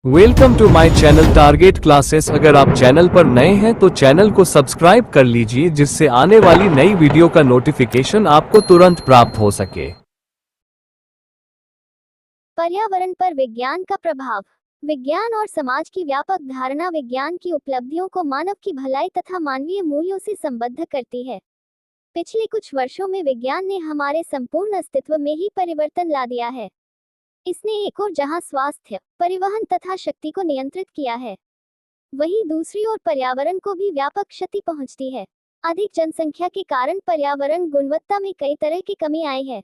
Welcome to my channel target classes. अगर आप channel पर नए हैं तो चैनल को सब्सक्राइब कर लीजिए, जिससे आने वाली नई वीडियो का नोटिफिकेशन आपको तुरंत प्राप्त हो सके। पर्यावरण पर विज्ञान का प्रभाव। विज्ञान और समाज की व्यापक धारणा विज्ञान की उपलब्धियों को मानव की भलाई तथा मानवीय मूल्यों से संबद्ध करती है। पिछले कुछ वर्षों में विज्ञान ने हमारे संपूर्ण अस्तित्व में ही परिवर्तन ला दिया है। इसने एक ओर जहां स्वास्थ्य, परिवहन तथा शक्ति को नियंत्रित किया है, वहीं दूसरी ओर पर्यावरण को भी व्यापक क्षति पहुंचती है। अधिक जनसंख्या के कारण पर्यावरण गुणवत्ता में कई तरह की कमी आई है।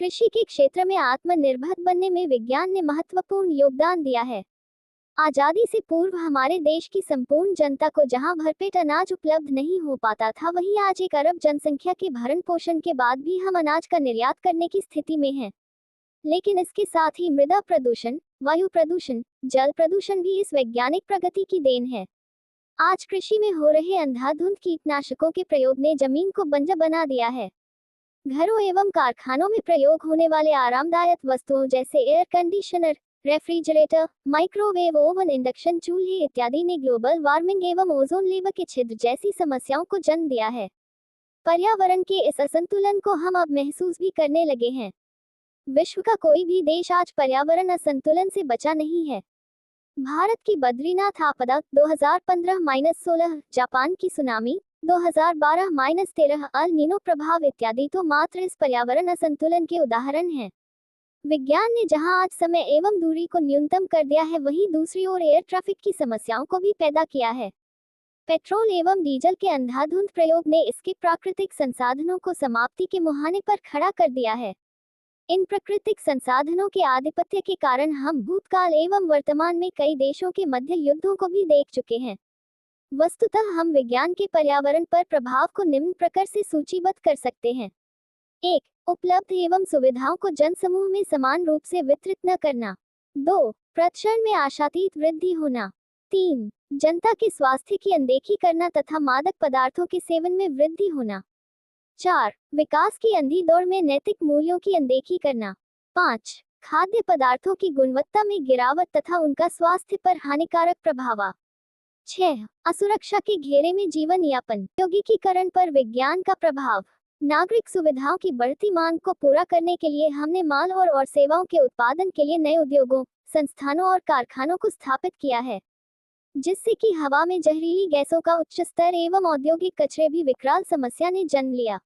कृषि के क्षेत्र में आत्मनिर्भर बनने में विज्ञान ने महत्वपूर्ण योगदान दिया है। आजादी से पूर्व हमारे देश की संपूर्ण जनता को जहां भरपेट अनाज उपलब्ध नहीं हो पाता था, वहीं आज 1 अरब जनसंख्या के भरण पोषण के बाद भी हम अनाज का निर्यात करने की स्थिति में हैं। लेकिन इसके साथ ही मृदा प्रदूषण, वायु प्रदूषण, जल प्रदूषण भी इस वैज्ञानिक प्रगति की देन है। आज कृषि में हो रहे अंधाधुंध कीटनाशकों के प्रयोग ने जमीन को बंजर बना दिया है। घरों एवं कारखानों में प्रयोग होने वाले आरामदायक वस्तुओं जैसे air conditioner, refrigerator, microwave oven, induction चूल्हे इत्यादि ने ग्लोबल वार्मिंग एवं ओजोन लेयर के छिद्र जैसी समस्याओं को जन्म दिया है। पर्यावरण के इस असंतुलन को हम अब महसूस भी करने लगे हैं। विश्व का कोई भी देश आज पर्यावरण असंतुलन से बचा नहीं है। भारत की बद्रीनाथ आपदा 2015-16, जापान की सुनामी 2012-13, अल नीनो प्रभाव इत्यादि तो मात्र इस पर्यावरण असंतुलन के उदाहरण हैं। विज्ञान ने जहां आज समय एवं दूरी को न्यूनतम कर दिया है, वहीं दूसरी ओर एयर ट्रैफिक की समस्याओं को भी पैदा किया है। पेट्रोल एवं डीजल के अंधाधुंध प्रयोग ने इसके प्राकृतिक संसाधनों को समाप्ति के मुहाने पर खड़ा कर दिया है। इन प्राकृतिक संसाधनों के आधिपत्य के कारण हम भूतकाल एवं वर्तमान में कई देशों के मध्य युद्धों को भी देख चुके हैं। वस्तुतः हम विज्ञान के पर्यावरण पर प्रभाव को निम्न प्रकार से सूचीबद्ध कर सकते हैं। 1. उपलब्ध एवं सुविधाओं को जनसमूह में समान रूप से वितरित न करना। 2. प्रदूषण में आशातीत वृद्धि होना। 3. जनता के स्वास्थ्य की अनदेखी करना तथा मादक पदार्थों के सेवन में वृद्धि होना। 4. विकास की अंधी दौड़ में नैतिक मूल्यों की अनदेखी करना। 5. खाद्य पदार्थों की गुणवत्ता में गिरावट तथा उनका स्वास्थ्य पर हानिकारक प्रभाव। 6. असुरक्षा के घेरे में जीवन यापन। औद्योगिकीकरण पर विज्ञान का प्रभाव। नागरिक सुविधाओं की बढ़ती मांग को पूरा करने के लिए हमने माल और सेवाओं के उत्पादन के लिए नए उद्योगों, संस्थानों और कारखानों को स्थापित किया है, जिससे कि हवा में जहरीली गैसों का उच्च स्तर एवं औद्योगिक कचरे भी विकराल समस्या ने जन्म लिया।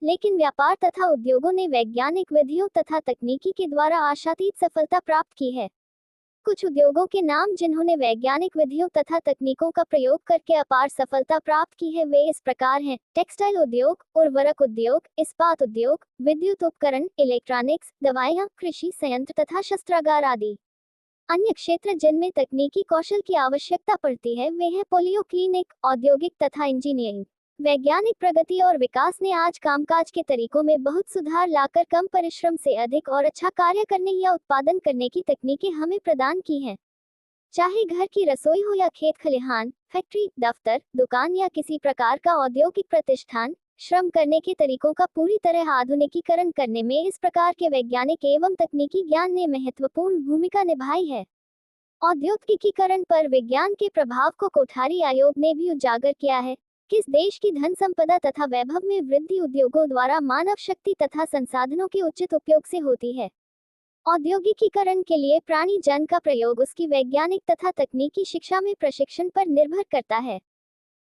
लेकिन व्यापार तथा उद्योगों ने वैज्ञानिक विधियों तथा तकनीकी के द्वारा आशातीत सफलता प्राप्त की है। कुछ उद्योगों के नाम जिन्होंने वैज्ञानिक विधियों तथा तकनीकों का प्रयोग करके अपार सफलता प्राप्त की है, वे इस प्रकार हैं: टेक्सटाइल उद्योग, उर्वरक उद्योग, इस्पात उद्योग, विद्युत उपकरण, इलेक्ट्रॉनिक्स, दवाइयाँ, कृषि संयंत्र तथा शस्त्रागार आदि। अन्य क्षेत्र जिनमें तकनीकी कौशल की आवश्यकता पड़ती है, वे हैं पॉलियोक्लिनिक, औद्योगिक तथा इंजीनियरिंग। वैज्ञानिक प्रगति और विकास ने आज कामकाज के तरीकों में बहुत सुधार लाकर कम परिश्रम से अधिक और अच्छा कार्य करने या उत्पादन करने की तकनीकें हमें प्रदान की हैं। चाहे घर की रसोई हो या खेत खलिहान, फैक्ट्री, दफ्तर, दुकान या किसी प्रकार का औद्योगिक प्रतिष्ठान, श्रम करने के तरीकों का पूरी तरह आधुनिकीकरण करने में इस प्रकार के वैज्ञानिक एवं तकनीकी ज्ञान ने महत्वपूर्ण भूमिका निभाई है। औद्योगिकीकरण पर विज्ञान के प्रभाव को कोठारी आयोग ने भी उजागर किया है। किस देश की धन संपदा तथा वैभव में वृद्धि उद्योगों द्वारा मानव शक्ति तथा संसाधनों के उचित उपयोग से होती है। औद्योगिकीकरण के लिए प्राणी जन का प्रयोग उसकी वैज्ञानिक तथा तकनीकी शिक्षा में प्रशिक्षण पर निर्भर करता है।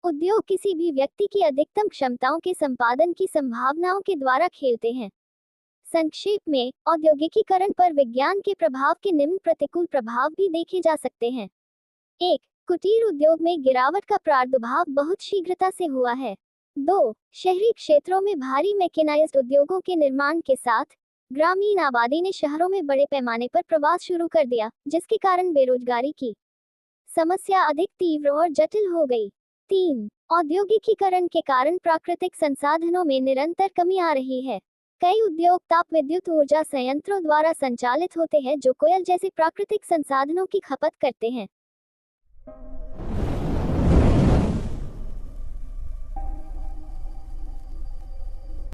उद्योग किसी भी व्यक्ति की अधिकतम क्षमताओं के संपादन की संभावनाओं के द्वारा खेलते हैं। संक्षेप में, औद्योगिकीकरण पर विज्ञान के प्रभाव के निम्न प्रतिकूल प्रभाव भी देखे जा सकते हैं। 1. कुटीर उद्योग में गिरावट का प्रादुर्भाव बहुत शीघ्रता से हुआ है। 2. शहरी क्षेत्रों में भारी मैकेनाइज्ड उद्योगों के निर्माण के साथ ग्रामीण आबादी ने शहरों में बड़े पैमाने पर प्रवास शुरू कर दिया, जिसके कारण बेरोजगारी की समस्या अधिक तीव्र और जटिल हो गई। 3. औद्योगिकीकरण के कारण प्राकृतिक संसाधनों में निरंतर कमी आ रही है। कई उद्योग ताप विद्युत ऊर्जा संयंत्रों द्वारा संचालित होते हैं, जो कोयल जैसे प्राकृतिक संसाधनों की खपत करते हैं।